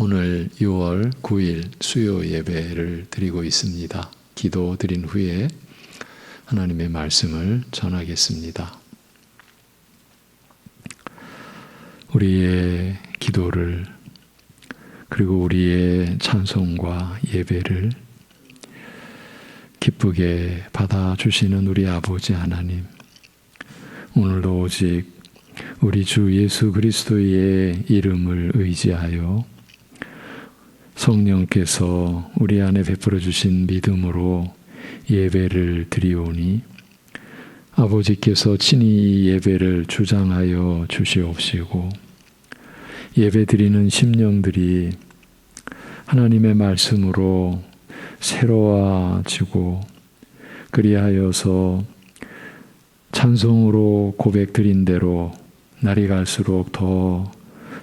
오늘 6월 9일 수요 예배를 드리고 있습니다. 기도 드린 후에 하나님의 말씀을 전하겠습니다. 우리의 기도를 그리고 우리의 찬송과 예배를 기쁘게 받아주시는 우리 아버지 하나님, 오늘도 오직 우리 주 예수 그리스도의 이름을 의지하여 성령께서 우리 안에 베풀어 주신 믿음으로 예배를 드리오니 아버지께서 친히 이 예배를 주장하여 주시옵시고 예배 드리는 심령들이 하나님의 말씀으로 새로워지고 그리하여서 찬송으로 고백 드린 대로 날이 갈수록 더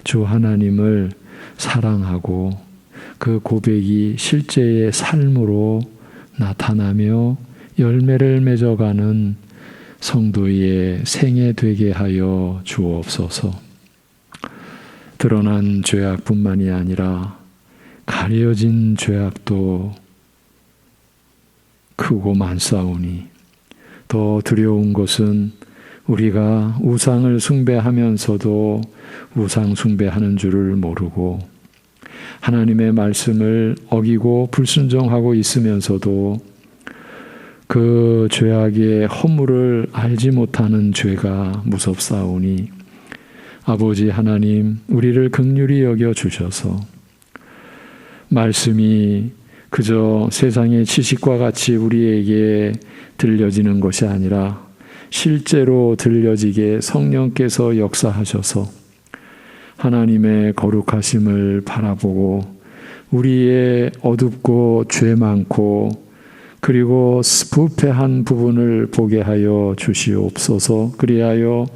주 하나님을 사랑하고 그 고백이 실제의 삶으로 나타나며 열매를 맺어가는 성도의 생애 되게 하여 주옵소서. 드러난 죄악뿐만이 아니라 가려진 죄악도 크고 많사오니 더 두려운 것은 우리가 우상을 숭배하면서도 우상 숭배하는 줄을 모르고 하나님의 말씀을 어기고 불순종하고 있으면서도 그 죄악의 허물을 알지 못하는 죄가 무섭사오니 아버지 하나님, 우리를 긍휼히 여겨 주셔서 말씀이 그저 세상의 지식과 같이 우리에게 들려지는 것이 아니라 실제로 들려지게 성령께서 역사하셔서 하나님의 거룩하심을 바라보고 우리의 어둡고 죄 많고 그리고 부패한 부분을 보게 하여 주시옵소서. 그리하여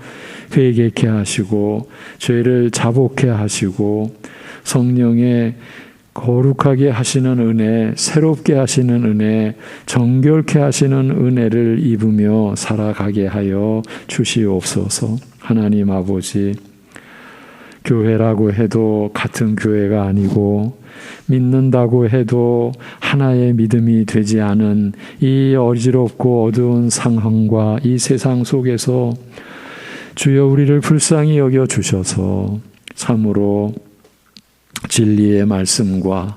회개케 하시고 죄를 자복케 하시고 성령의 거룩하게 하시는 은혜, 새롭게 하시는 은혜, 정결케 하시는 은혜를 입으며 살아가게 하여 주시옵소서. 하나님 아버지, 교회라고 해도 같은 교회가 아니고 믿는다고 해도 하나의 믿음이 되지 않은 이 어지럽고 어두운 상황과 이 세상 속에서 주여 우리를 불쌍히 여겨 주셔서 참으로 진리의 말씀과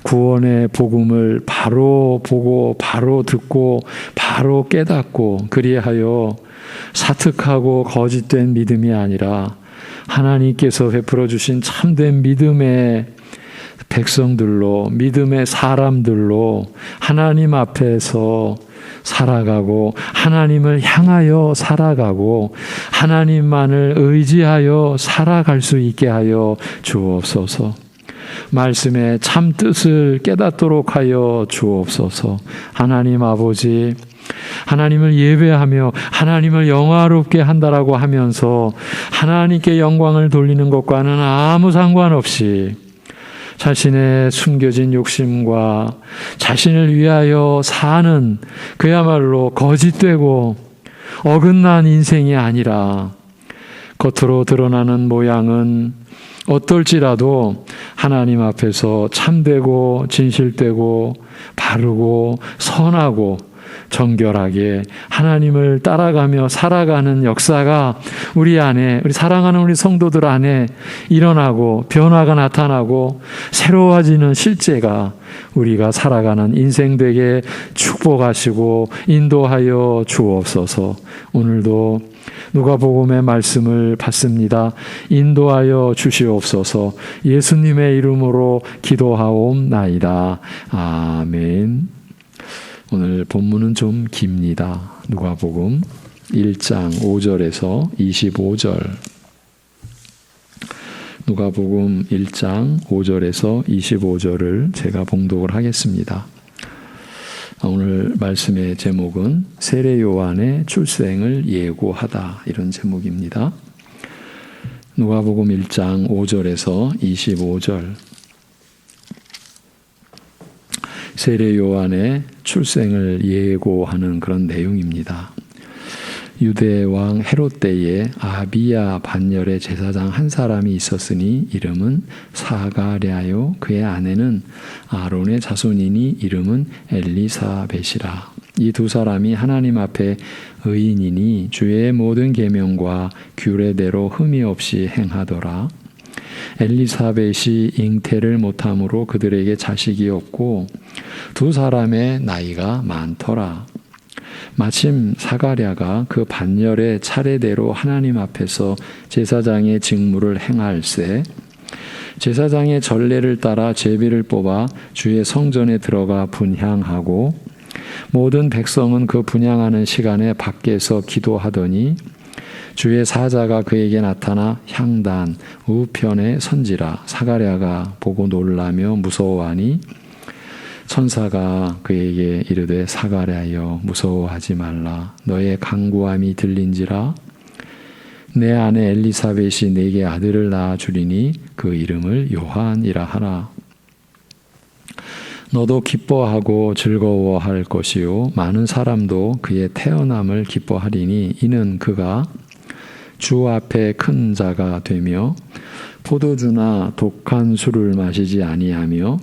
구원의 복음을 바로 보고 바로 듣고 바로 깨닫고 그리하여 사특하고 거짓된 믿음이 아니라 하나님께서 베풀어 주신 참된 믿음의 백성들로 믿음의 사람들로 하나님 앞에서 살아가고 하나님을 향하여 살아가고 하나님만을 의지하여 살아갈 수 있게 하여 주옵소서. 말씀의 참 뜻을 깨닫도록 하여 주옵소서. 하나님 아버지, 하나님을 예배하며 하나님을 영화롭게 한다라고 하면서 하나님께 영광을 돌리는 것과는 아무 상관없이 자신의 숨겨진 욕심과 자신을 위하여 사는 그야말로 거짓되고 어긋난 인생이 아니라 겉으로 드러나는 모양은 어떨지라도 하나님 앞에서 참되고 진실되고 바르고 선하고 정결하게 하나님을 따라가며 살아가는 역사가 우리 안에, 우리 사랑하는 우리 성도들 안에 일어나고 변화가 나타나고 새로워지는 실제가 우리가 살아가는 인생 되게 축복하시고 인도하여 주옵소서. 오늘도 누가복음의 말씀을 받습니다. 인도하여 주시옵소서. 예수님의 이름으로 기도하옵나이다. 아멘. 오늘 본문은 좀 깁니다. 누가복음 1장 5절에서 25절. 누가복음 1장 5절에서 25절을 제가 봉독을 하겠습니다. 오늘 말씀의 제목은 세례 요한의 출생을 예고하다, 이런 제목입니다. 누가복음 1장 5절에서 25절. 세례 요한의 출생을 예고하는 그런 내용입니다. 유대 왕 헤롯 때에 아비야 반열의 제사장 한 사람이 있었으니 이름은 사가랴요 그의 아내는 아론의 자손이니 이름은 엘리사벳이라. 이 두 사람이 하나님 앞에 의인이니 주의 모든 계명과 규례대로 흠이 없이 행하더라. 엘리사벳이 잉태를 못함으로 그들에게 자식이 없고 두 사람의 나이가 많더라. 마침 사가랴가 그 반열의 차례대로 하나님 앞에서 제사장의 직무를 행할세 제사장의 전례를 따라 제비를 뽑아 주의 성전에 들어가 분향하고 모든 백성은 그 분향하는 시간에 밖에서 기도하더니 주의 사자가 그에게 나타나 향단 우편에 선지라. 사가랴가 보고 놀라며 무서워하니 천사가 그에게 이르되 사가랴여 무서워하지 말라. 너의 간구함이 들린지라. 내 아내 엘리사벳이 내게 아들을 낳아 주리니 그 이름을 요한이라 하라. 너도 기뻐하고 즐거워할 것이요 많은 사람도 그의 태어남을 기뻐하리니 이는 그가 주 앞에 큰 자가 되며 포도주나 독한 술을 마시지 아니하며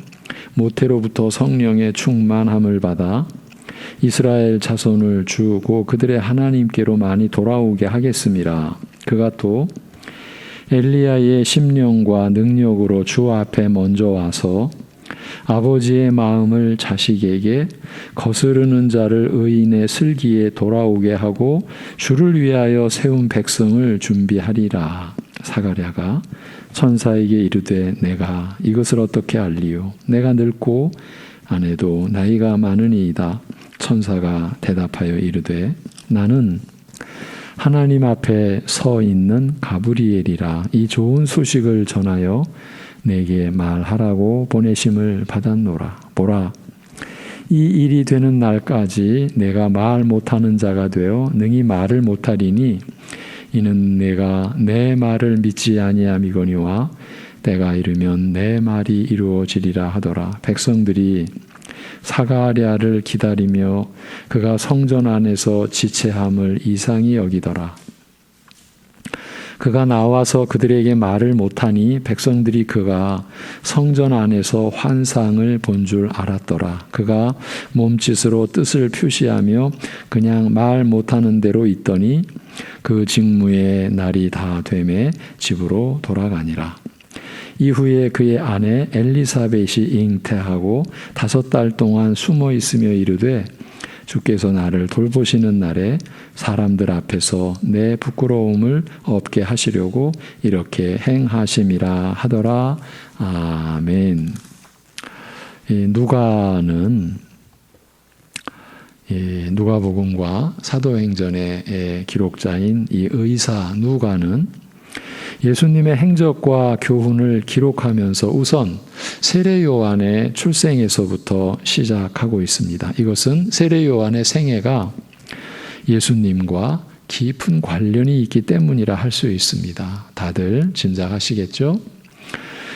모태로부터 성령의 충만함을 받아 이스라엘 자손을 주고 그들의 하나님께로 많이 돌아오게 하겠음이라. 그가 또 엘리야의 심령과 능력으로 주 앞에 먼저 와서 아버지의 마음을 자식에게 거스르는 자를 의인의 슬기에 돌아오게 하고 주를 위하여 세운 백성을 준비하리라. 사가랴가 천사에게 이르되 내가 이것을 어떻게 알리요? 내가 늙고 아내도 나이가 많으니이다. 천사가 대답하여 이르되 나는 하나님 앞에 서 있는 가브리엘이라. 이 좋은 소식을 전하여 내게 말하라고 보내심을 받았노라. 보라, 이 일이 되는 날까지 내가 말 못하는 자가 되어 능히 말을 못하리니 이는 내가 내 말을 믿지 아니함이거니와 때가 이르면 내 말이 이루어지리라 하더라. 백성들이 사가랴를 기다리며 그가 성전 안에서 지체함을 이상히 여기더라. 그가 나와서 그들에게 말을 못하니 백성들이 그가 성전 안에서 환상을 본 줄 알았더라. 그가 몸짓으로 뜻을 표시하며 그냥 말 못하는 대로 있더니 그 직무의 날이 다 되매 집으로 돌아가니라. 이후에 그의 아내 엘리사벳이 잉태하고 5달 동안 숨어 있으며 이르되 주께서 나를 돌보시는 날에 사람들 앞에서 내 부끄러움을 없게 하시려고 이렇게 행하심이라 하더라. 아멘. 누가복음과 사도행전의 기록자인 이 의사 누가는 예수님의 행적과 교훈을 기록하면서 우선 세례 요한의 출생에서부터 시작하고 있습니다. 이것은 세례 요한의 생애가 예수님과 깊은 관련이 있기 때문이라 할 수 있습니다. 다들 짐작하시겠죠?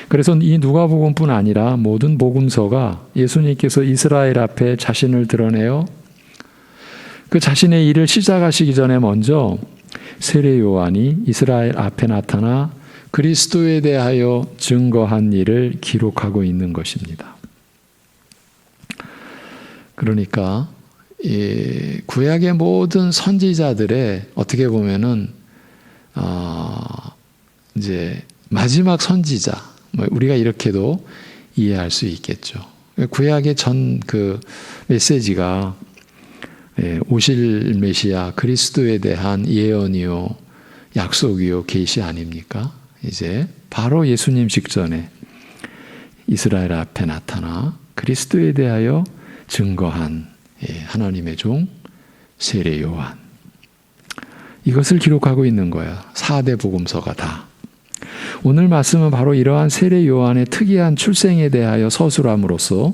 그래서 이 누가복음뿐 아니라 모든 복음서가 예수님께서 이스라엘 앞에 자신을 드러내어 그 자신의 일을 시작하시기 전에 먼저 세례 요한이 이스라엘 앞에 나타나 그리스도에 대하여 증거한 일을 기록하고 있는 것입니다. 그러니까 구약의 모든 선지자들의 어떻게 보면은 이제 마지막 선지자, 우리가 이렇게도 이해할 수 있겠죠. 구약의 전 그 메시지가 오실 메시아 그리스도에 대한 예언이요, 약속이요, 계시 아닙니까? 이제 바로 예수님 직전에 이스라엘 앞에 나타나 그리스도에 대하여 증거한 하나님의 종 세례 요한, 이것을 기록하고 있는 거야. 4대 복음서가 다. 오늘 말씀은 바로 이러한 세례 요한의 특이한 출생에 대하여 서술함으로써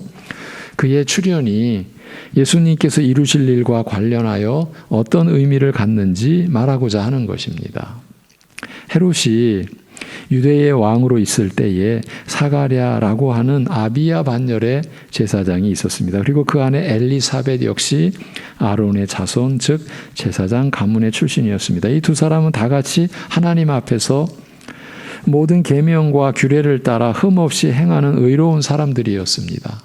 그의 출현이 예수님께서 이루실 일과 관련하여 어떤 의미를 갖는지 말하고자 하는 것입니다. 헤롯이 유대의 왕으로 있을 때에 사가랴라고 하는 아비야 반열의 제사장이 있었습니다. 그리고 그 안에 엘리사벳 역시 아론의 자손, 즉 제사장 가문의 출신이었습니다. 이 두 사람은 다 같이 하나님 앞에서 모든 계명과 규례를 따라 흠없이 행하는 의로운 사람들이었습니다.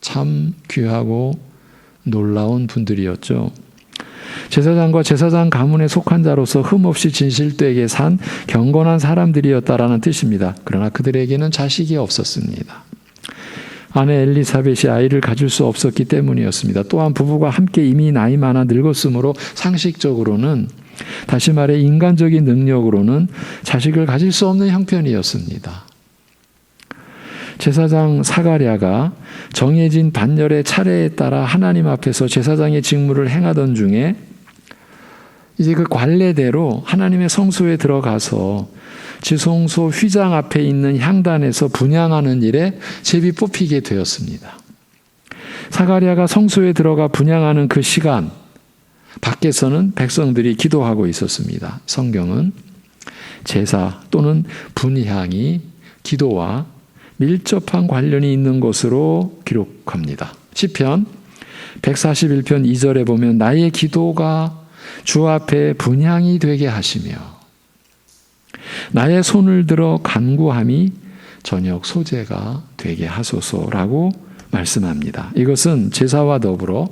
참 귀하고 놀라운 분들이었죠. 제사장과 제사장 가문에 속한 자로서 흠없이 진실되게 산 경건한 사람들이었다라는 뜻입니다. 그러나 그들에게는 자식이 없었습니다. 아내 엘리사벳이 아이를 가질 수 없었기 때문이었습니다. 또한 부부가 함께 이미 나이 많아 늙었으므로 상식적으로는, 다시 말해 인간적인 능력으로는 자식을 가질 수 없는 형편이었습니다. 제사장 사가랴가 정해진 반열의 차례에 따라 하나님 앞에서 제사장의 직무를 행하던 중에 이제 그 관례대로 하나님의 성소에 들어가서 지성소 휘장 앞에 있는 향단에서 분향하는 일에 제비 뽑히게 되었습니다. 사가랴가 성소에 들어가 분향하는 그 시간, 밖에서는 백성들이 기도하고 있었습니다. 성경은 제사 또는 분향이 기도와 밀접한 관련이 있는 것으로 기록합니다. 시편 141편 2절에 보면 나의 기도가 주 앞에 분향이 되게 하시며 나의 손을 들어 간구함이 저녁 소재가 되게 하소서라고 말씀합니다. 이것은 제사와 더불어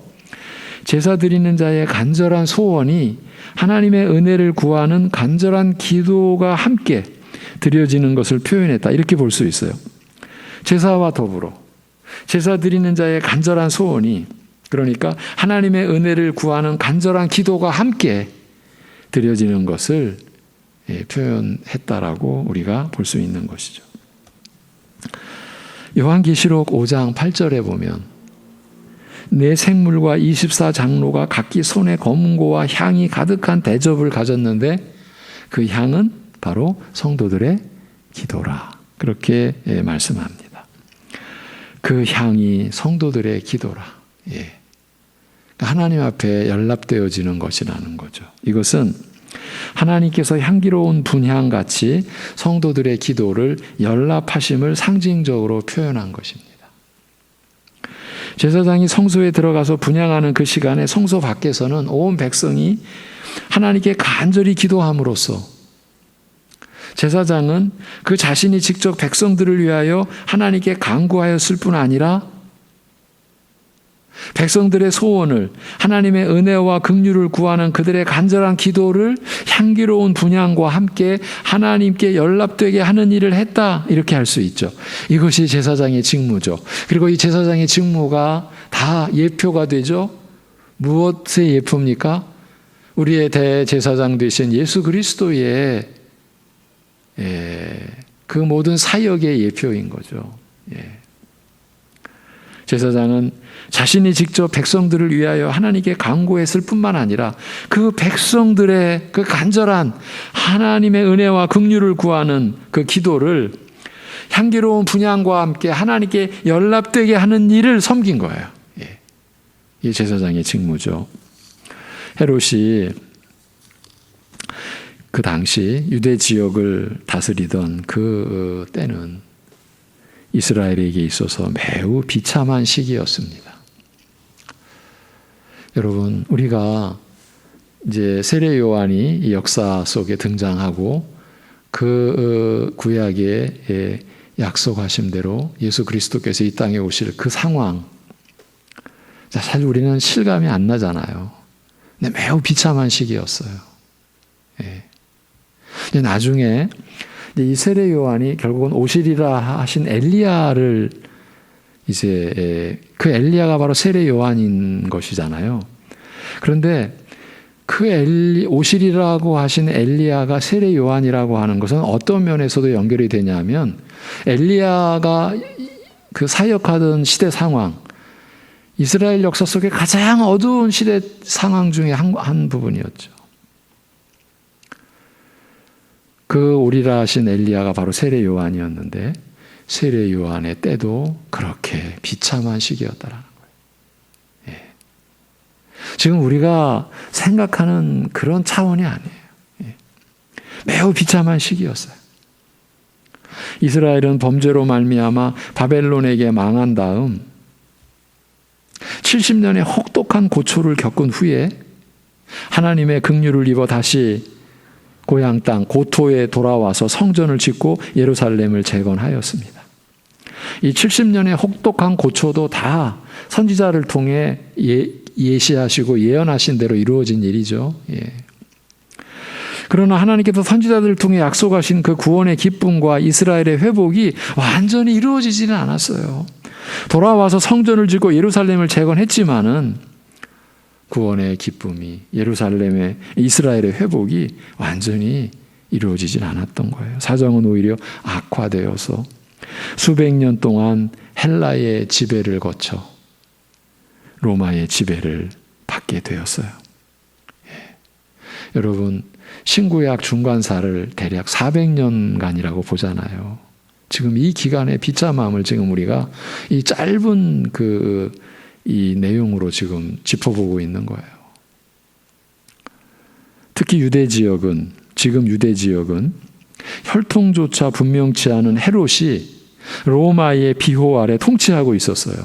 제사 드리는 자의 간절한 소원이 하나님의 은혜를 구하는 간절한 기도가 함께 드려지는 것을 표현했다, 이렇게 볼 수 있어요. 제사와 더불어 제사 드리는 자의 간절한 소원이, 그러니까 하나님의 은혜를 구하는 간절한 기도가 함께 드려지는 것을 표현했다라고 우리가 볼 수 있는 것이죠. 요한계시록 5장 8절에 보면 네 생물과 24장로가 각기 손에 검은고와 향이 가득한 대접을 가졌는데 그 향은 바로 성도들의 기도라, 그렇게 말씀합니다. 그 향이 성도들의 기도라. 하나님 앞에 연락되어지는 것이라는 거죠. 이것은 하나님께서 향기로운 분향같이 성도들의 기도를 연락하심을 상징적으로 표현한 것입니다. 제사장이 성소에 들어가서 분향하는 그 시간에 성소 밖에서는 온 백성이 하나님께 간절히 기도함으로써 제사장은 그 자신이 직접 백성들을 위하여 하나님께 간구하였을 뿐 아니라 백성들의 소원을, 하나님의 은혜와 긍휼을 구하는 그들의 간절한 기도를 향기로운 분향과 함께 하나님께 연락되게 하는 일을 했다, 이렇게 할 수 있죠. 이것이 제사장의 직무죠. 그리고 이 제사장의 직무가 다 예표가 되죠. 무엇의 예표입니까? 우리의 대제사장 되신 예수 그리스도의 그 모든 사역의 예표인 거죠. 제사장은 자신이 직접 백성들을 위하여 하나님께 간구했을 뿐만 아니라 그 백성들의 그 간절한 하나님의 은혜와 긍휼을 구하는 그 기도를 향기로운 분향과 함께 하나님께 연락되게 하는 일을 섬긴 거예요. 이게 제사장의 직무죠. 헤롯이 그 당시 유대 지역을 다스리던 그 때는 이스라엘에게 있어서 매우 비참한 시기였습니다. 여러분, 우리가 이제 세례 요한이 역사 속에 등장하고 그 구약의 약속하신 대로 예수 그리스도께서 이 땅에 오실 그 상황, 사실 우리는 실감이 안 나잖아요. 근데 매우 비참한 시기였어요. 나중에 이 세례 요한이 결국은 오시리라 하신 엘리야를 이제 그 엘리야가 바로 세례 요한인 것이잖아요. 그런데 그 오시리라고 하신 엘리야가 세례 요한이라고 하는 것은 어떤 면에서도 연결이 되냐면 엘리야가 그 사역하던 시대 상황, 이스라엘 역사 속에 가장 어두운 시대 상황 중에 한 부분이었죠. 그 오리라 하신 엘리야가 바로 세례 요한이었는데 세례 요한의 때도 그렇게 비참한 시기였다라는 거예요. 지금 우리가 생각하는 그런 차원이 아니에요. 매우 비참한 시기였어요. 이스라엘은 범죄로 말미암아 바벨론에게 망한 다음 70년의 혹독한 고초를 겪은 후에 하나님의 긍휼을 입어 다시 고향 땅 고토에 돌아와서 성전을 짓고 예루살렘을 재건하였습니다. 이 70년의 혹독한 고초도 다 선지자를 통해 예시하시고 예언하신 대로 이루어진 일이죠. 그러나 하나님께서 선지자들을 통해 약속하신 그 구원의 기쁨과 이스라엘의 회복이 완전히 이루어지지는 않았어요. 돌아와서 성전을 짓고 예루살렘을 재건했지만은 구원의 기쁨이, 예루살렘의 이스라엘의 회복이 완전히 이루어지진 않았던 거예요. 사정은 오히려 악화되어서 수백 년 동안 헬라의 지배를 거쳐 로마의 지배를 받게 되었어요. 여러분, 신구약 중간사를 대략 400년간이라고 보잖아요. 지금 이 기간의 비참함을 지금 우리가 이 짧은 이 내용으로 지금 짚어보고 있는 거예요. 특히 지금 유대 지역은 혈통조차 분명치 않은 헤롯이 로마의 비호 아래 통치하고 있었어요.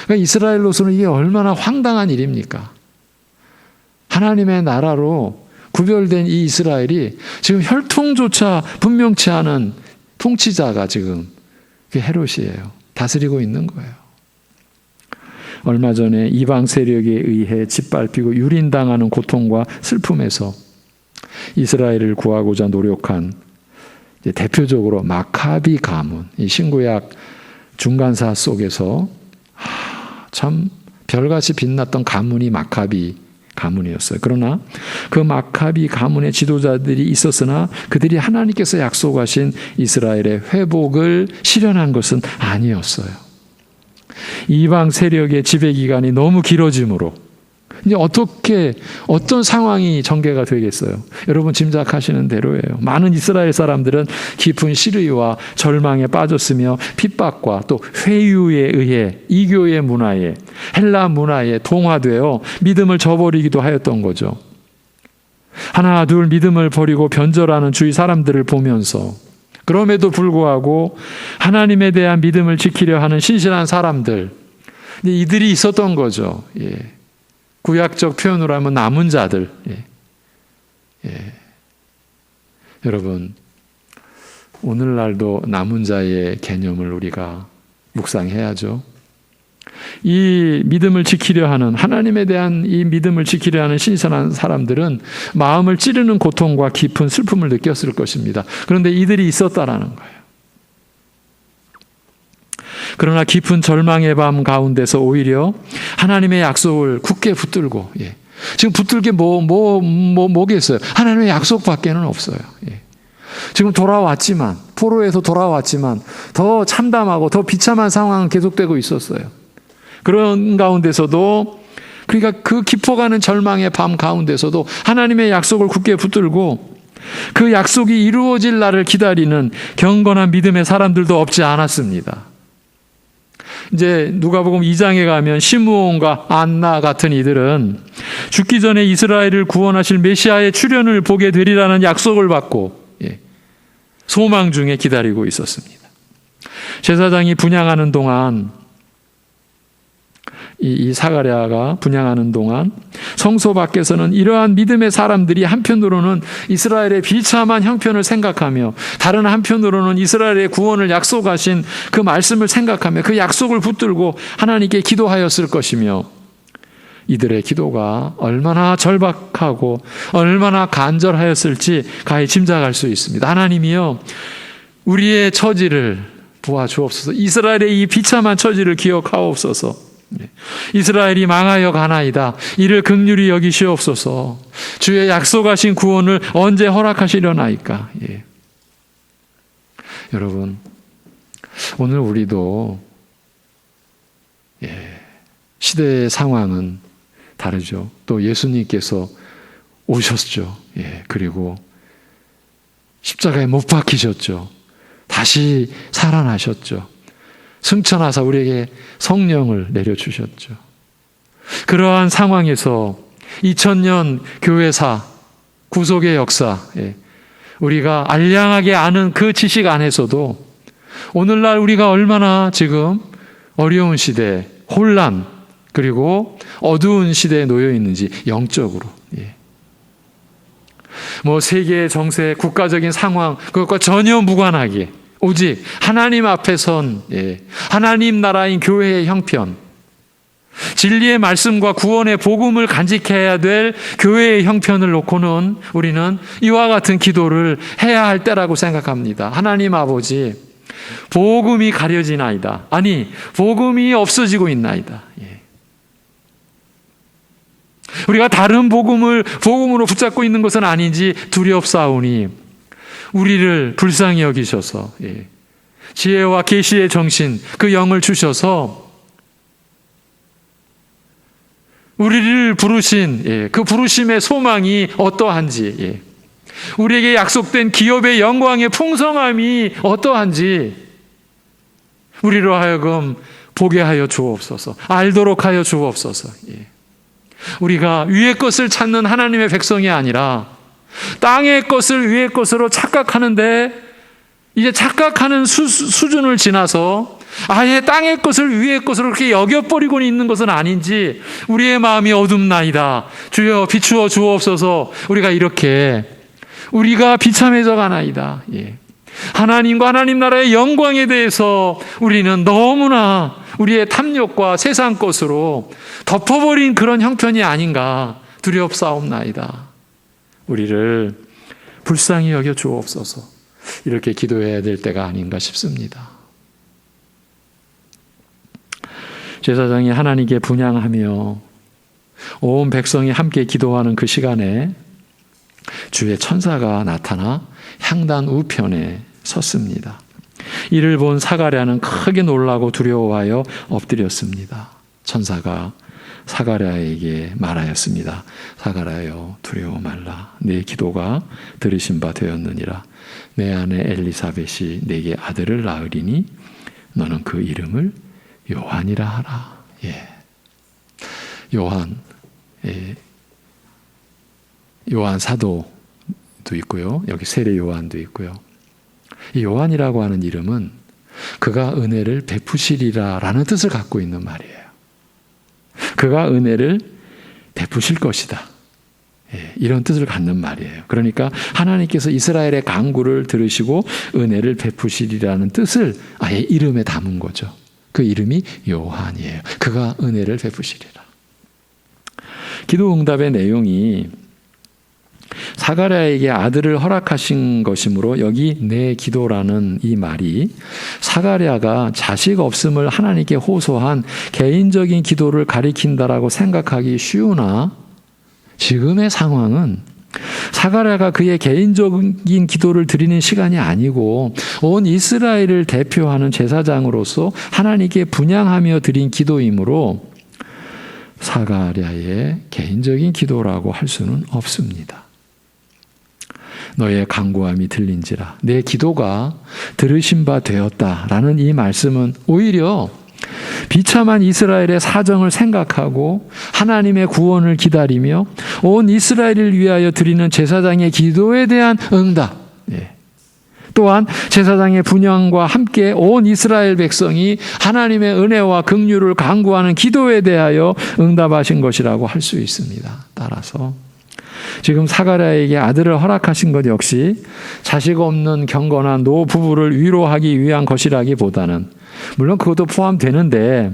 그러니까 이스라엘로서는 이게 얼마나 황당한 일입니까? 하나님의 나라로 구별된 이 이스라엘이 지금 혈통조차 분명치 않은 통치자가 지금 헤롯이에요. 다스리고 있는 거예요. 얼마 전에 이방 세력에 의해 짓밟히고 유린당하는 고통과 슬픔에서 이스라엘을 구하고자 노력한 대표적으로 마카비 가문, 이 신구약 중간사 속에서 참 별같이 빛났던 가문이 마카비 가문이었어요. 그러나 그 마카비 가문의 지도자들이 있었으나 그들이 하나님께서 약속하신 이스라엘의 회복을 실현한 것은 아니었어요. 이방 세력의 지배 기간이 너무 길어지므로 이제 어떤 상황이 전개가 되겠어요? 여러분 짐작하시는 대로예요. 많은 이스라엘 사람들은 깊은 시르이와 절망에 빠졌으며 핍박과 또 회유에 의해 이교의 문화에, 헬라 문화에 동화되어 믿음을 저버리기도 하였던 거죠. 하나 둘 믿음을 버리고 변절하는 주위 사람들을 보면서 그럼에도 불구하고 하나님에 대한 믿음을 지키려 하는 신실한 사람들, 이들이 있었던 거죠. 구약적 표현으로 하면 남은 자들. 여러분, 오늘날도 남은 자의 개념을 우리가 묵상해야죠. 이 믿음을 지키려 하는, 하나님에 대한 이 믿음을 지키려 하는 신선한 사람들은 마음을 찌르는 고통과 깊은 슬픔을 느꼈을 것입니다. 그런데 이들이 있었다라는 거예요. 그러나 깊은 절망의 밤 가운데서 오히려 하나님의 약속을 굳게 붙들고, 지금 붙들 게 뭐겠어요? 하나님의 약속밖에는 없어요. 지금 돌아왔지만, 포로에서 돌아왔지만 더 참담하고 더 비참한 상황은 계속되고 있었어요. 그런 가운데서도, 그러니까 그 깊어가는 절망의 밤 가운데서도 하나님의 약속을 굳게 붙들고 그 약속이 이루어질 날을 기다리는 경건한 믿음의 사람들도 없지 않았습니다. 이제 누가복음 2장에 가면 시므온과 안나 같은 이들은 죽기 전에 이스라엘을 구원하실 메시아의 출현을 보게 되리라는 약속을 받고 소망 중에 기다리고 있었습니다. 제사장이 분향하는 동안, 이 사가랴가 분향하는 동안 성소 밖에서는 이러한 믿음의 사람들이 한편으로는 이스라엘의 비참한 형편을 생각하며 다른 한편으로는 이스라엘의 구원을 약속하신 그 말씀을 생각하며 그 약속을 붙들고 하나님께 기도하였을 것이며, 이들의 기도가 얼마나 절박하고 얼마나 간절하였을지 가히 짐작할 수 있습니다. 하나님이여, 우리의 처지를 보아주옵소서. 이스라엘의 이 비참한 처지를 기억하옵소서. 이스라엘이 망하여 가나이다. 이를 긍휼히 여기시옵소서. 주의 약속하신 구원을 언제 허락하시려나이까. 여러분, 오늘 우리도 시대의 상황은 다르죠. 또 예수님께서 오셨죠. 그리고 십자가에 못 박히셨죠. 다시 살아나셨죠. 승천하사 우리에게 성령을 내려주셨죠. 그러한 상황에서 2000년 교회사, 구속의 역사, 우리가 알량하게 아는 그 지식 안에서도 오늘날 우리가 얼마나 지금 어려운 시대, 혼란, 그리고 어두운 시대에 놓여 있는지 영적으로. 세계의 정세, 국가적인 상황, 그것과 전혀 무관하게 오직 하나님 앞에 선 하나님 나라인 교회의 형편, 진리의 말씀과 구원의 복음을 간직해야 될 교회의 형편을 놓고는 우리는 이와 같은 기도를 해야 할 때라고 생각합니다. 하나님 아버지, 복음이 가려지나이다. 아니, 복음이 없어지고 있나이다. 우리가 다른 복음으로 붙잡고 있는 것은 아닌지 두렵사오니 우리를 불쌍히 여기셔서 지혜와 계시의 정신, 그 영을 주셔서 우리를 부르신 그 부르심의 소망이 어떠한지, 우리에게 약속된 기업의 영광의 풍성함이 어떠한지 우리로 하여금 보게 하여 주옵소서. 알도록 하여 주옵소서. 우리가 위의 것을 찾는 하나님의 백성이 아니라 땅의 것을 위의 것으로 착각하는데, 이제 착각하는 수준을 지나서 아예 땅의 것을 위의 것으로 그렇게 여겨버리고 있는 것은 아닌지 우리의 마음이 어둡나이다. 주여 비추어 주옵소서. 우리가 비참해져 가나이다. 하나님과 하나님 나라의 영광에 대해서 우리는 너무나 우리의 탐욕과 세상 것으로 덮어버린 그런 형편이 아닌가 두렵사옵나이다. 우리를 불쌍히 여겨 주옵소서. 이렇게 기도해야 될 때가 아닌가 싶습니다. 제사장이 하나님께 분향하며 온 백성이 함께 기도하는 그 시간에 주의 천사가 나타나 향단 우편에 섰습니다. 이를 본 사가랴는 크게 놀라고 두려워하여 엎드렸습니다. 천사가 사가랴에게 말하였습니다. 사가랴여, 두려워 말라. 내 기도가 들으신 바 되었느니라. 내 아내 엘리사벳이 내게 아들을 낳으리니 너는 그 이름을 요한이라 하라. 요한, 요한 사도도 있고요. 여기 세례 요한도 있고요. 이 요한이라고 하는 이름은 그가 은혜를 베푸시리라라는 뜻을 갖고 있는 말이에요. 그가 은혜를 베푸실 것이다. 이런 뜻을 갖는 말이에요. 그러니까 하나님께서 이스라엘의 간구를 들으시고 은혜를 베푸시리라는 뜻을 아예 이름에 담은 거죠. 그 이름이 요한이에요. 그가 은혜를 베푸시리라. 기도 응답의 내용이 사가랴에게 아들을 허락하신 것이므로 여기 내 기도라는 이 말이 사가랴가 자식 없음을 하나님께 호소한 개인적인 기도를 가리킨다라고 생각하기 쉬우나, 지금의 상황은 사가랴가 그의 개인적인 기도를 드리는 시간이 아니고 온 이스라엘을 대표하는 제사장으로서 하나님께 분향하며 드린 기도이므로 사가랴의 개인적인 기도라고 할 수는 없습니다. 너의 간구함이 들린지라 내 기도가 들으신 바 되었다라는 이 말씀은 오히려 비참한 이스라엘의 사정을 생각하고 하나님의 구원을 기다리며 온 이스라엘을 위하여 드리는 제사장의 기도에 대한 응답, 또한 제사장의 분향과 함께 온 이스라엘 백성이 하나님의 은혜와 긍휼을 간구하는 기도에 대하여 응답하신 것이라고 할 수 있습니다. 따라서 지금 사가랴에게 아들을 허락하신 것 역시 자식 없는 경건한 노 부부를 위로하기 위한 것이라기보다는, 물론 그것도 포함되는데,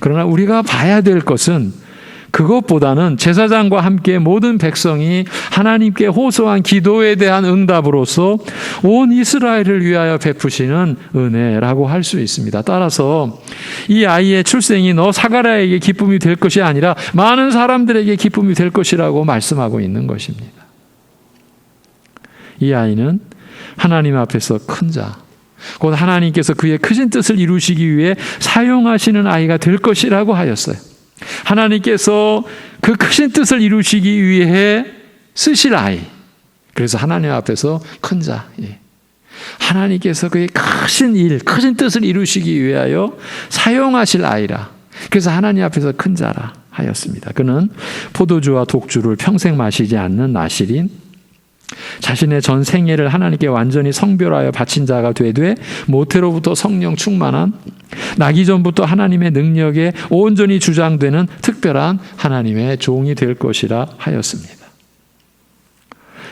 그러나 우리가 봐야 될 것은 그것보다는 제사장과 함께 모든 백성이 하나님께 호소한 기도에 대한 응답으로서 온 이스라엘을 위하여 베푸시는 은혜라고 할 수 있습니다. 따라서 이 아이의 출생이 너 사가랴에게 기쁨이 될 것이 아니라 많은 사람들에게 기쁨이 될 것이라고 말씀하고 있는 것입니다. 이 아이는 하나님 앞에서 큰 자, 곧 하나님께서 그의 크신 뜻을 이루시기 위해 사용하시는 아이가 될 것이라고 하였어요. 하나님께서 그 크신 뜻을 이루시기 위해 쓰실 아이. 그래서 하나님 앞에서 큰 자. 하나님께서 그의 크신 일, 크신 뜻을 이루시기 위하여 사용하실 아이라. 그래서 하나님 앞에서 큰 자라 하였습니다. 그는 포도주와 독주를 평생 마시지 않는 나실인 자신의 전 생애를 하나님께 완전히 성별하여 바친 자가 되되 모태로부터 성령 충만한 나기 전부터 하나님의 능력에 온전히 주장되는 특별한 하나님의 종이 될 것이라 하였습니다.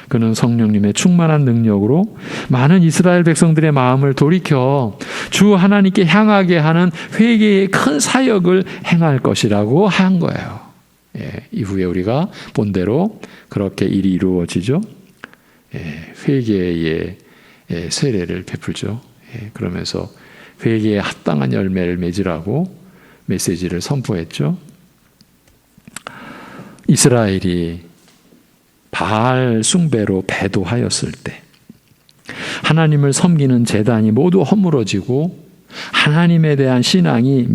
그는 성령님의 충만한 능력으로 많은 이스라엘 백성들의 마음을 돌이켜 주 하나님께 향하게 하는 회개의 큰 사역을 행할 것이라고 한 거예요. 이후에 우리가 본 대로 그렇게 일이 이루어지죠. 회개의 세례를 베풀죠. 그러면서 회개에 합당한 열매를 맺으라고 메시지를 선포했죠. 이스라엘이 바알 숭배로 배도하였을 때 하나님을 섬기는 제단이 모두 허물어지고 하나님에 대한 신앙이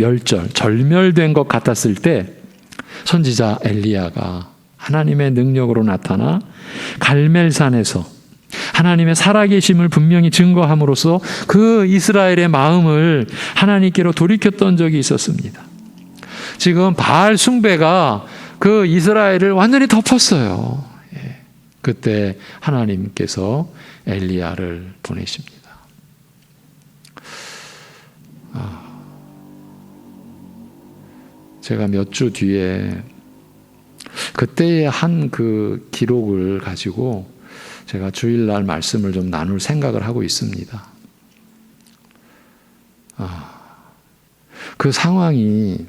절멸된 것 같았을 때 선지자 엘리야가 하나님의 능력으로 나타나 갈멜산에서 하나님의 살아계심을 분명히 증거함으로써 그 이스라엘의 마음을 하나님께로 돌이켰던 적이 있었습니다. 지금 바알 숭배가 그 이스라엘을 완전히 덮었어요. 그때 하나님께서 엘리야를 보내십니다. 제가 몇 주 뒤에 그때의 한 그 기록을 가지고 제가 주일날 말씀을 좀 나눌 생각을 하고 있습니다. 그 상황이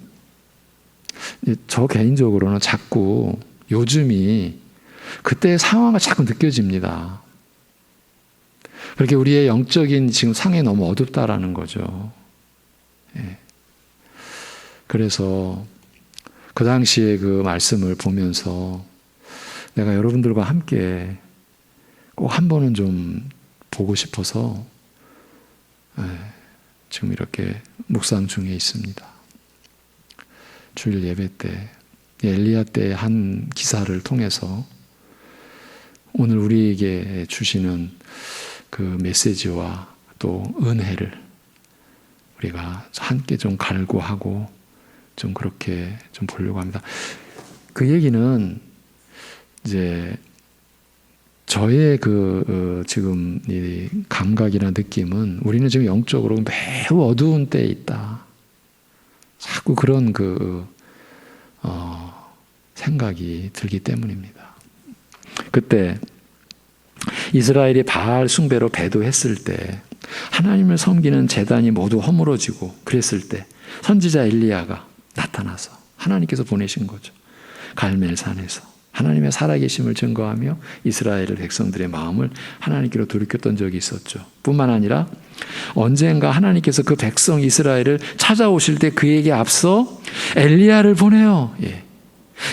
저 개인적으로는 자꾸 요즘이 그때의 상황이 자꾸 느껴집니다. 그렇게 우리의 영적인 지금 상황이 너무 어둡다라는 거죠. 그래서 그 당시에 그 말씀을 보면서 내가 여러분들과 함께 꼭 한 번은 좀 보고 싶어서 지금 이렇게 묵상 중에 있습니다. 주일 예배 때 엘리야 때의 한 기사를 통해서 오늘 우리에게 주시는 그 메시지와 또 은혜를 우리가 함께 좀 갈구하고 좀 그렇게 좀 보려고 합니다. 그 얘기는 이제 저의 지금 이 감각이나 느낌은 우리는 지금 영적으로 매우 어두운 때에 있다. 자꾸 그런 생각이 들기 때문입니다. 그때 이스라엘이 바알 숭배로 배도했을 때 하나님을 섬기는 제단이 모두 허물어지고 그랬을 때 선지자 엘리야가 나타나서 하나님께서 보내신 거죠. 갈멜산에서 하나님의 살아계심을 증거하며 이스라엘 백성들의 마음을 하나님께로 돌이켰던 적이 있었죠. 뿐만 아니라 언젠가 하나님께서 그 백성 이스라엘을 찾아오실 때 그에게 앞서 엘리야를 보내요.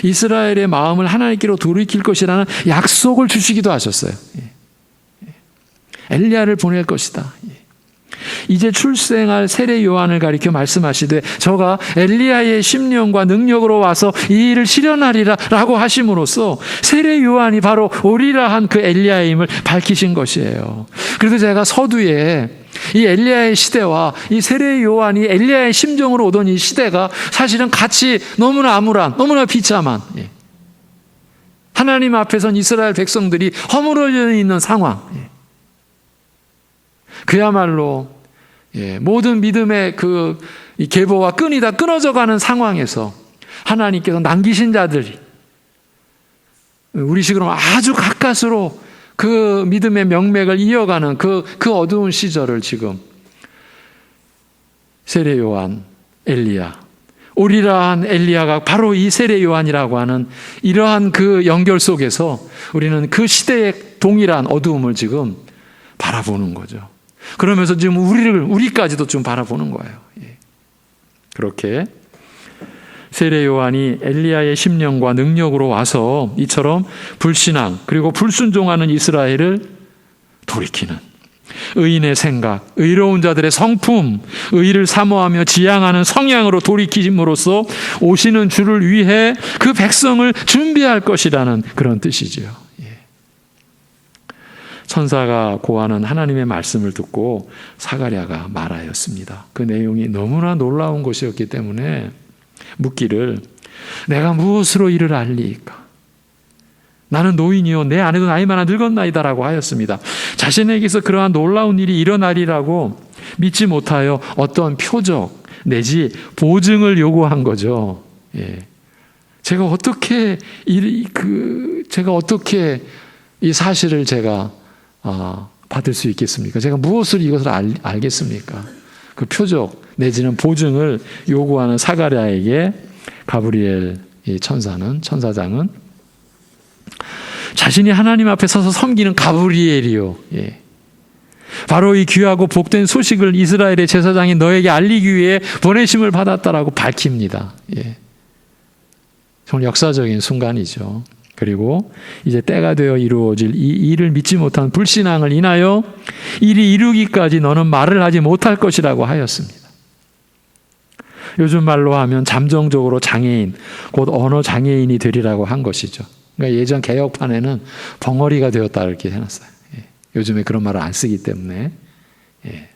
이스라엘의 마음을 하나님께로 돌이킬 것이라는 약속을 주시기도 하셨어요. 엘리야를 보낼 것이다. 이제 출생할 세례 요한을 가리켜 말씀하시되 저가 엘리야의 심령과 능력으로 와서 이 일을 실현하리라 라고 하심으로써 세례 요한이 바로 오리라 한 그 엘리야임을 밝히신 것이에요. 그래서 제가 서두에 이 엘리야의 시대와 이 세례 요한이 엘리야의 심정으로 오던 이 시대가 사실은 같이 너무나 암울한, 너무나 비참한 하나님 앞에선 이스라엘 백성들이 허물어져 있는 상황, 그야말로 모든 믿음의 그 계보와 끈이 다 끊어져 가는 상황에서 하나님께서 남기신 자들이 우리식으로 아주 가까스로 그 믿음의 명맥을 이어가는 그 어두운 시절을 지금 세례 요한, 엘리야, 오리라 한 엘리야가 바로 이 세례 요한이라고 하는 이러한 그 연결 속에서 우리는 그 시대의 동일한 어두움을 지금 바라보는 거죠. 그러면서 지금 우리까지도 좀 바라보는 거예요. 그렇게 세례 요한이 엘리야의 심령과 능력으로 와서 이처럼 불신앙 그리고 불순종하는 이스라엘을 돌이키는 의인의 생각, 의로운 자들의 성품, 의를 사모하며 지향하는 성향으로 돌이킴으로써 오시는 주를 위해 그 백성을 준비할 것이라는 그런 뜻이지요. 천사가 고하는 하나님의 말씀을 듣고 사가랴가 말하였습니다. 그 내용이 너무나 놀라운 것이었기 때문에 묻기를 내가 무엇으로 이를 알리이까? 나는 노인이요 내 아내도 나이 많아 늙었나이다라고 하였습니다. 자신에게서 그러한 놀라운 일이 일어나리라고 믿지 못하여 어떤 표적 내지 보증을 요구한 거죠. 예. 제가 어떻게 이 사실을 제가 받을 수 있겠습니까? 제가 무엇을 이것을 알겠습니까? 그 표적 내지는 보증을 요구하는 사가랴에게 가브리엘 이 천사장은 자신이 하나님 앞에 서서 섬기는 가브리엘이요. 예. 바로 이 귀하고 복된 소식을 이스라엘의 제사장이 너에게 알리기 위해 보내심을 받았다라고 밝힙니다. 예. 정말 역사적인 순간이죠. 그리고 이제 때가 되어 이루어질 이 일을 믿지 못한 불신앙을 인하여 일이 이루기까지 너는 말을 하지 못할 것이라고 하였습니다. 요즘 말로 하면 잠정적으로 장애인, 곧 언어 장애인이 되리라고 한 것이죠. 그러니까 예전 개혁판에는 벙어리가 되었다 이렇게 해놨어요. 예. 요즘에 그런 말을 안 쓰기 때문에. 예.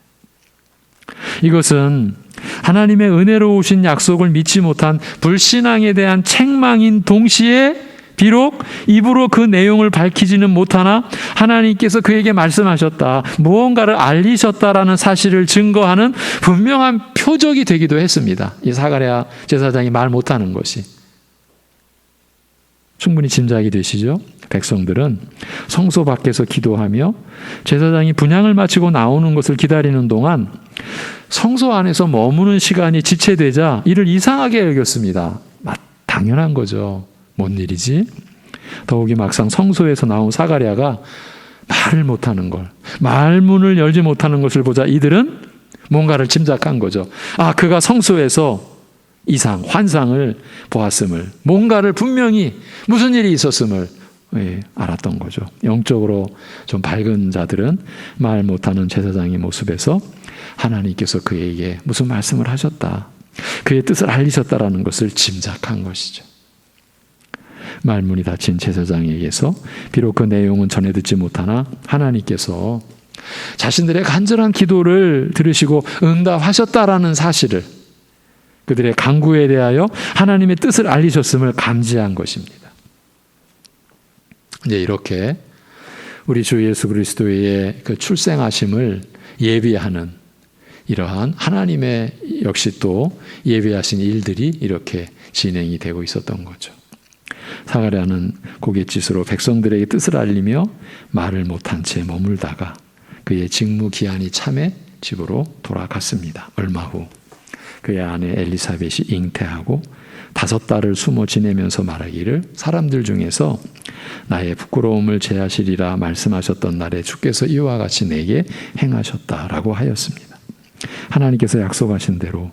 이것은 하나님의 은혜로우신 약속을 믿지 못한 불신앙에 대한 책망인 동시에 비록 입으로 그 내용을 밝히지는 못하나 하나님께서 그에게 말씀하셨다, 무언가를 알리셨다라는 사실을 증거하는 분명한 표적이 되기도 했습니다. 이 사가랴 제사장이 말 못하는 것이. 충분히 짐작이 되시죠? 백성들은 성소 밖에서 기도하며 제사장이 분향을 마치고 나오는 것을 기다리는 동안 성소 안에서 머무는 시간이 지체되자 이를 이상하게 여겼습니다. 당연한 거죠. 뭔 일이지? 더욱이 막상 성소에서 나온 사가랴가 말을 못하는 걸, 말문을 열지 못하는 것을 보자 이들은 뭔가를 짐작한 거죠. 그가 성소에서 이상, 환상을 보았음을, 뭔가를 분명히 무슨 일이 있었음을 알았던 거죠. 영적으로 좀 밝은 자들은 말 못하는 제사장의 모습에서 하나님께서 그에게 무슨 말씀을 하셨다, 그의 뜻을 알리셨다라는 것을 짐작한 것이죠. 말문이 닫힌 제사장에게서 비록 그 내용은 전해 듣지 못하나 하나님께서 자신들의 간절한 기도를 들으시고 응답하셨다라는 사실을, 그들의 간구에 대하여 하나님의 뜻을 알리셨음을 감지한 것입니다. 이제 이렇게 우리 주 예수 그리스도의 그 출생하심을 예비하는 이러한 하나님의 역시 또 예비하신 일들이 이렇게 진행이 되고 있었던 거죠. 사가랴는 고갯짓으로 백성들에게 뜻을 알리며 말을 못한 채 머물다가 그의 직무 기한이 참해 집으로 돌아갔습니다. 얼마 후 그의 아내 엘리사벳이 잉태하고 5달을 숨어 지내면서 말하기를 사람들 중에서 나의 부끄러움을 제하시리라 말씀하셨던 날에 주께서 이와 같이 내게 행하셨다라고 하였습니다. 하나님께서 약속하신 대로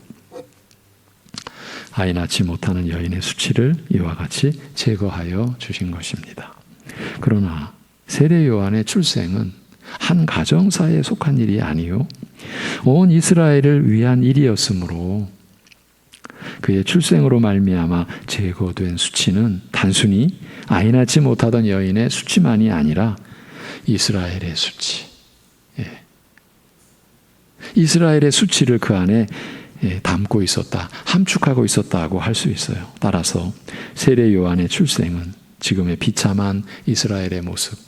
아이 낳지 못하는 여인의 수치를 이와 같이 제거하여 주신 것입니다. 그러나 세례 요한의 출생은 한 가정사에 속한 일이 아니요 온 이스라엘을 위한 일이었으므로 그의 출생으로 말미암아 제거된 수치는 단순히 아이 낳지 못하던 여인의 수치만이 아니라 이스라엘의 수치, 이스라엘의 수치를 그 안에 담고 있었다, 함축하고 있었다고 할 수 있어요. 따라서 세례 요한의 출생은 지금의 비참한 이스라엘의 모습,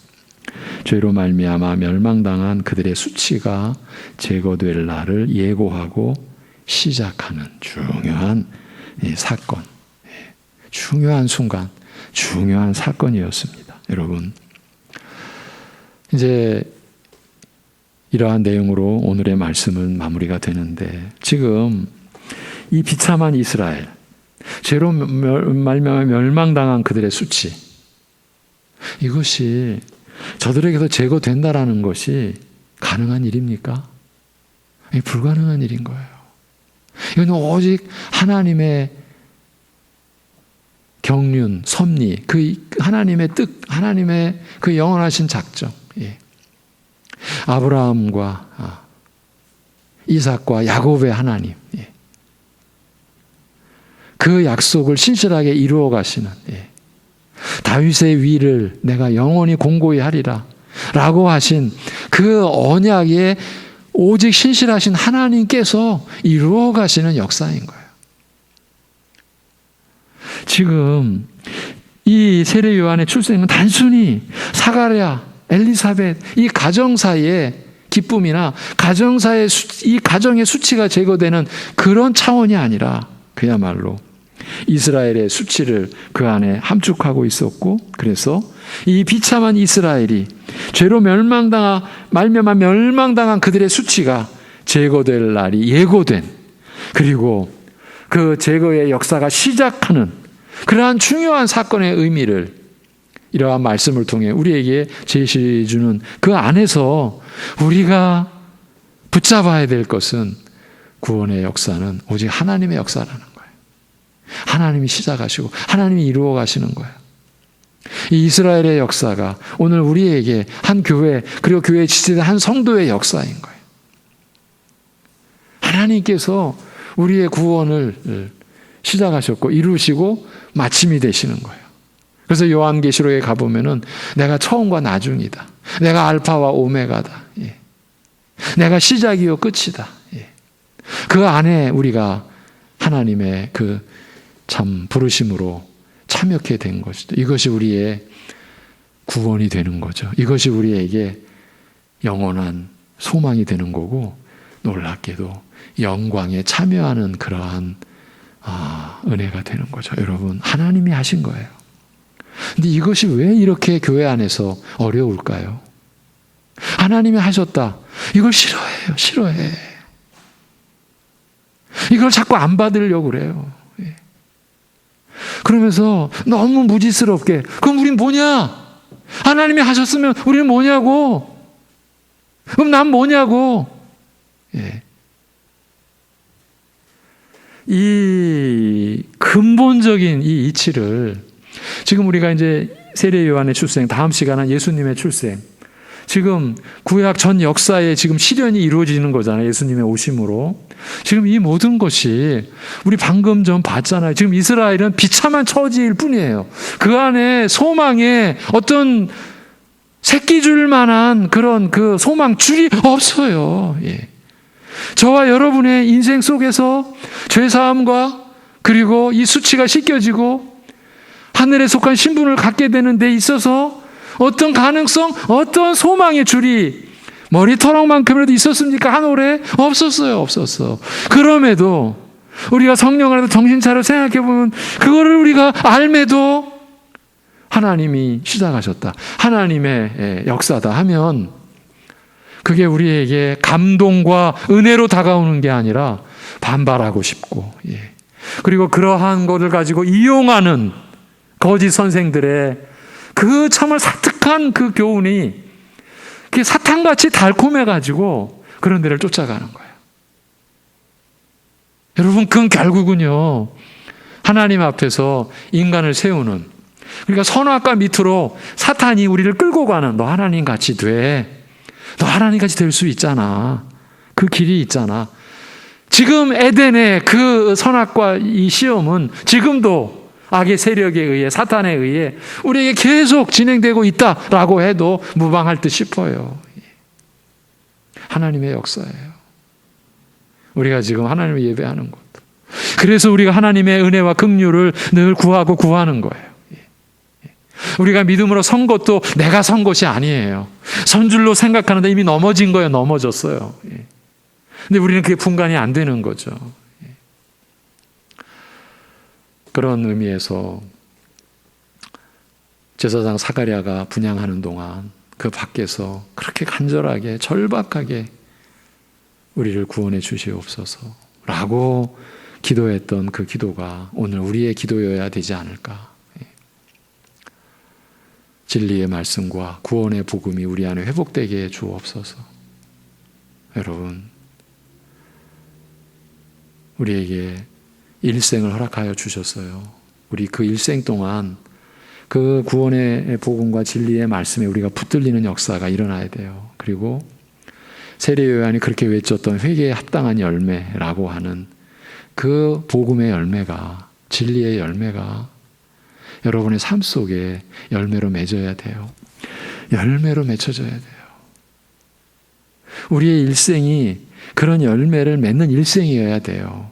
죄로 말미암아 멸망당한 그들의 수치가 제거될 날을 예고하고 시작하는 중요한 사건, 중요한 순간, 중요한 사건이었습니다. 여러분, 이제 이러한 내용으로 오늘의 말씀은 마무리가 되는데, 지금 이 비참한 이스라엘, 죄로 말미암아 멸망당한 그들의 수치, 이것이 저들에게서 제거된다라는 것이 가능한 일입니까? 불가능한 일인 거예요. 이건 오직 하나님의 경륜, 섭리, 그 하나님의 뜻, 하나님의 그 영원하신 작정. 아브라함과 이삭과 야곱의 하나님, 그 약속을 신실하게 이루어 가시는, 다윗의 위를 내가 영원히 공고히 하리라 라고 하신 그 언약에 오직 신실하신 하나님께서 이루어 가시는 역사인 거예요. 지금 이 세례 요한의 출생은 단순히 사가랴, 엘리사벳 이 가정 사이의 기쁨이나 이 가정의 수치가 제거되는 그런 차원이 아니라 그야말로 이스라엘의 수치를 그 안에 함축하고 있었고, 그래서 이 비참한 이스라엘이 죄로 말미암아 멸망당한 그들의 수치가 제거될 날이 예고된, 그리고 그 제거의 역사가 시작하는 그러한 중요한 사건의 의미를 이러한 말씀을 통해 우리에게 제시해 주는 그 안에서 우리가 붙잡아야 될 것은 구원의 역사는 오직 하나님의 역사라는 거예요. 하나님이 시작하시고 하나님이 이루어 가시는 거예요. 이 이스라엘의 역사가 오늘 우리에게 한 교회, 그리고 교회에 지체된 한 성도의 역사인 거예요. 하나님께서 우리의 구원을 시작하셨고 이루시고 마침이 되시는 거예요. 그래서 요한계시록에 가보면은 내가 처음과 나중이다. 내가 알파와 오메가다. 예. 내가 시작이요 끝이다. 예. 그 안에 우리가 하나님의 그 참 부르심으로 참여하게 된 것이죠. 이것이 우리의 구원이 되는 거죠. 이것이 우리에게 영원한 소망이 되는 거고, 놀랍게도 영광에 참여하는 그러한 은혜가 되는 거죠. 여러분, 하나님이 하신 거예요. 근데 이것이 왜 이렇게 교회 안에서 어려울까요? 하나님이 하셨다. 이걸 싫어해요. 싫어해. 이걸 자꾸 안 받으려고 그래요. 그러면서 너무 무지스럽게, 그럼 우린 뭐냐? 하나님이 하셨으면 우리는 뭐냐고? 그럼 난 뭐냐고? 예. 이 근본적인 이 이치를 지금 우리가 이제 세례 요한의 출생, 다음 시간은 예수님의 출생, 지금 구약 전 역사에 지금 실현이 이루어지는 거잖아요. 예수님의 오심으로. 지금 이 모든 것이 우리 방금 전 봤잖아요. 지금 이스라엘은 비참한 처지일 뿐이에요. 그 안에 소망에 어떤 새끼 줄 만한 그런 그 소망 줄이 없어요. 예. 저와 여러분의 인생 속에서 죄사함과 그리고 이 수치가 씻겨지고 하늘에 속한 신분을 갖게 되는 데 있어서 어떤 가능성, 어떤 소망의 줄이 머리털만큼이라도 있었습니까? 한 올해? 없었어요. 없었어. 그럼에도 우리가 성령 안에서 정신 차려 생각해 보면 그거를 우리가 알매도 하나님이 시작하셨다. 하나님의 역사다 하면 그게 우리에게 감동과 은혜로 다가오는 게 아니라 반발하고 싶고, 예. 그리고 그러한 것을 가지고 이용하는 거짓 선생들의 그 정말 사특한 그 교훈이 그게 사탕같이 달콤해가지고 그런 데를 쫓아가는 거예요. 여러분, 그건 결국은요, 하나님 앞에서 인간을 세우는, 그러니까 선악과 밑으로 사탄이 우리를 끌고 가는, 너 하나님 같이 돼. 너 하나님 같이 될 수 있잖아. 그 길이 있잖아. 지금 에덴의 그 선악과 이 시험은 지금도 악의 세력에 의해, 사탄에 의해 우리에게 계속 진행되고 있다라고 해도 무방할 듯 싶어요. 하나님의 역사예요. 우리가 지금 하나님을 예배하는 것. 그래서 우리가 하나님의 은혜와 긍휼을 늘 구하고 구하는 거예요. 우리가 믿음으로 선 것도 내가 선 것이 아니에요. 선 줄로 생각하는데 이미 넘어진 거예요. 넘어졌어요. 근데 우리는 그게 분간이 안 되는 거죠. 그런 의미에서 제사장 사가랴가 분향하는 동안 그 밖에서 그렇게 간절하게 절박하게 우리를 구원해 주시옵소서라고 기도했던 그 기도가 오늘 우리의 기도여야 되지 않을까. 진리의 말씀과 구원의 복음이 우리 안에 회복되게 해 주옵소서. 여러분, 우리에게 일생을 허락하여 주셨어요. 우리 그 일생 동안 그 구원의 복음과 진리의 말씀에 우리가 붙들리는 역사가 일어나야 돼요. 그리고 세례 요한이 그렇게 외쳤던 회개에 합당한 열매라고 하는 그 복음의 열매가, 진리의 열매가 여러분의 삶 속에 열매로 맺어야 돼요. 열매로 맺혀져야 돼요. 우리의 일생이 그런 열매를 맺는 일생이어야 돼요.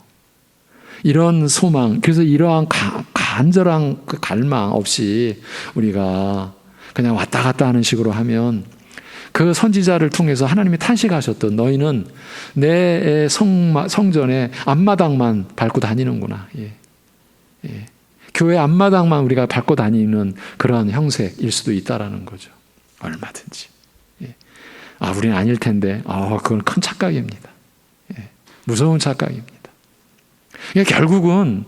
이런 소망, 그래서 이러한 간절한 그 갈망 없이 우리가 그냥 왔다 갔다 하는 식으로 하면 그 선지자를 통해서 하나님이 탄식하셨던 너희는 내 성전의 앞마당만 밟고 다니는구나. 교회 앞마당만 우리가 밟고 다니는 그런 형색일 수도 있다라는 거죠. 얼마든지. 우리는 아닐 텐데. 그건 큰 착각입니다. 무서운 착각입니다. 결국은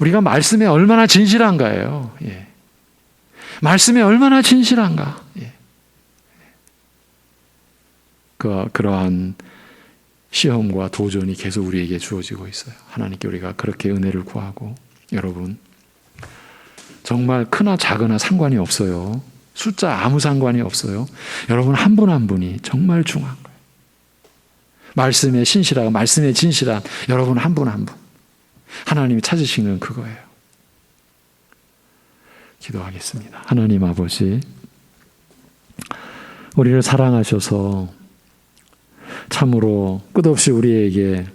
우리가 말씀에 얼마나 진실한가예요. 말씀에 얼마나 진실한가. 그러한 시험과 도전이 계속 우리에게 주어지고 있어요. 하나님께 우리가 그렇게 은혜를 구하고, 여러분 정말 크나 작으나 상관이 없어요. 숫자 아무 상관이 없어요. 여러분 한 분 한 분이 정말 중요한 거예요. 말씀에 신실하고 말씀에 진실한 여러분 한 분 한 분. 하나님이 찾으시는 그거예요. 기도하겠습니다. 하나님 아버지, 우리를 사랑하셔서 참으로 끝없이 우리에게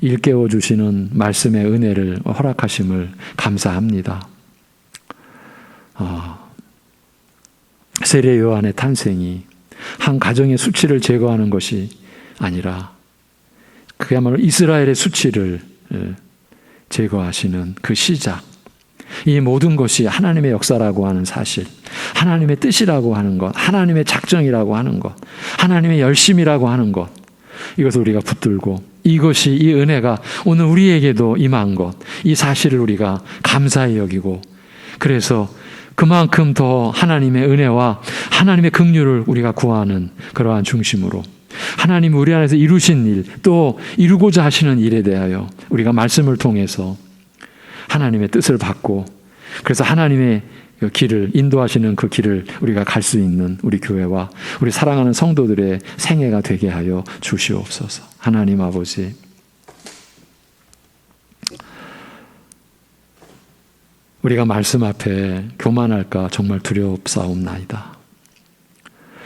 일깨워 주시는 말씀의 은혜를 허락하심을 감사합니다. 세례 요한의 탄생이 한 가정의 수치를 제거하는 것이 아니라 그야말로 이스라엘의 수치를 제거하시는 그 시작, 이 모든 것이 하나님의 역사라고 하는 사실, 하나님의 뜻이라고 하는 것, 하나님의 작정이라고 하는 것, 하나님의 열심이라고 하는 것, 이것을 우리가 붙들고 이것이, 이 은혜가 오늘 우리에게도 임한 것, 이 사실을 우리가 감사히 여기고, 그래서 그만큼 더 하나님의 은혜와 하나님의 긍휼을 우리가 구하는 그러한 중심으로 하나님이 우리 안에서 이루신 일, 또 이루고자 하시는 일에 대하여 우리가 말씀을 통해서 하나님의 뜻을 받고, 그래서 하나님의 길을 인도하시는 그 길을 우리가 갈 수 있는 우리 교회와 우리 사랑하는 성도들의 생애가 되게 하여 주시옵소서. 하나님 아버지, 우리가 말씀 앞에 교만할까 정말 두렵사옵나이다.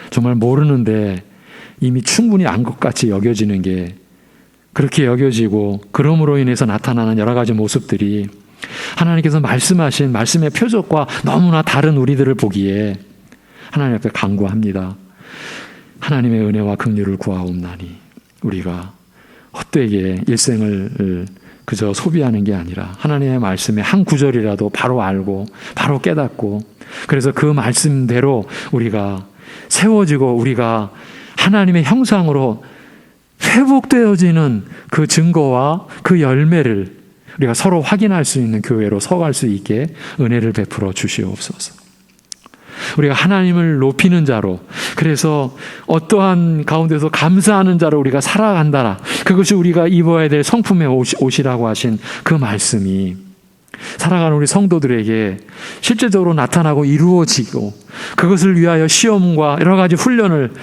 정말 모르는데 이미 충분히 안 것 같이 여겨지는 게 그렇게 여겨지고, 그럼으로 인해서 나타나는 여러 가지 모습들이 하나님께서 말씀하신 말씀의 표적과 너무나 다른 우리들을 보기에 하나님 앞에 간구합니다. 하나님의 은혜와 긍휼을 구하옵나니 우리가 헛되게 일생을 그저 소비하는 게 아니라 하나님의 말씀의 한 구절이라도 바로 알고 바로 깨닫고, 그래서 그 말씀대로 우리가 세워지고 우리가 하나님의 형상으로 회복되어지는 그 증거와 그 열매를 우리가 서로 확인할 수 있는 교회로 서갈 수 있게 은혜를 베풀어 주시옵소서. 우리가 하나님을 높이는 자로, 그래서 어떠한 가운데서 감사하는 자로 우리가 살아간다라, 그것이 우리가 입어야 될 성품의 옷이라고 하신 그 말씀이 살아가는 우리 성도들에게 실제적으로 나타나고 이루어지고, 그것을 위하여 시험과 여러 가지 훈련을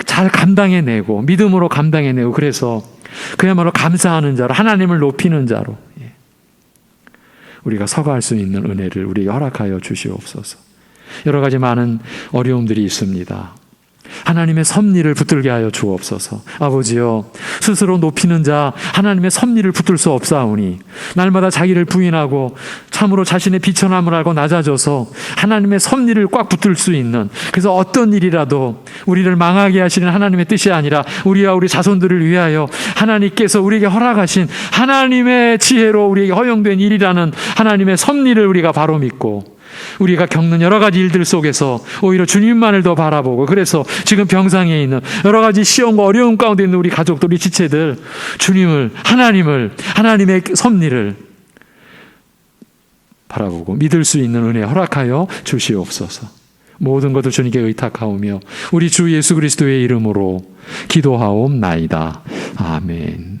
잘 감당해내고 믿음으로 감당해내고, 그래서 그야말로 감사하는 자로, 하나님을 높이는 자로 우리가 서갈 수 있는 은혜를 우리에게 허락하여 주시옵소서. 여러 가지 많은 어려움들이 있습니다. 하나님의 섭리를 붙들게 하여 주옵소서. 아버지여, 스스로 높이는 자 하나님의 섭리를 붙들 수 없사오니 날마다 자기를 부인하고 참으로 자신의 비천함을 알고 낮아져서 하나님의 섭리를 꽉 붙들 수 있는, 그래서 어떤 일이라도 우리를 망하게 하시는 하나님의 뜻이 아니라 우리와 우리 자손들을 위하여 하나님께서 우리에게 허락하신 하나님의 지혜로 우리에게 허용된 일이라는 하나님의 섭리를 우리가 바로 믿고, 우리가 겪는 여러 가지 일들 속에서 오히려 주님만을 더 바라보고, 그래서 지금 병상에 있는 여러 가지 시험과 어려움 가운데 있는 우리 가족들, 우리 지체들, 주님을, 하나님의 섭리를 바라보고 믿을 수 있는 은혜 허락하여 주시옵소서. 모든 것을 주님께 의탁하오며 우리 주 예수 그리스도의 이름으로 기도하옵나이다. 아멘.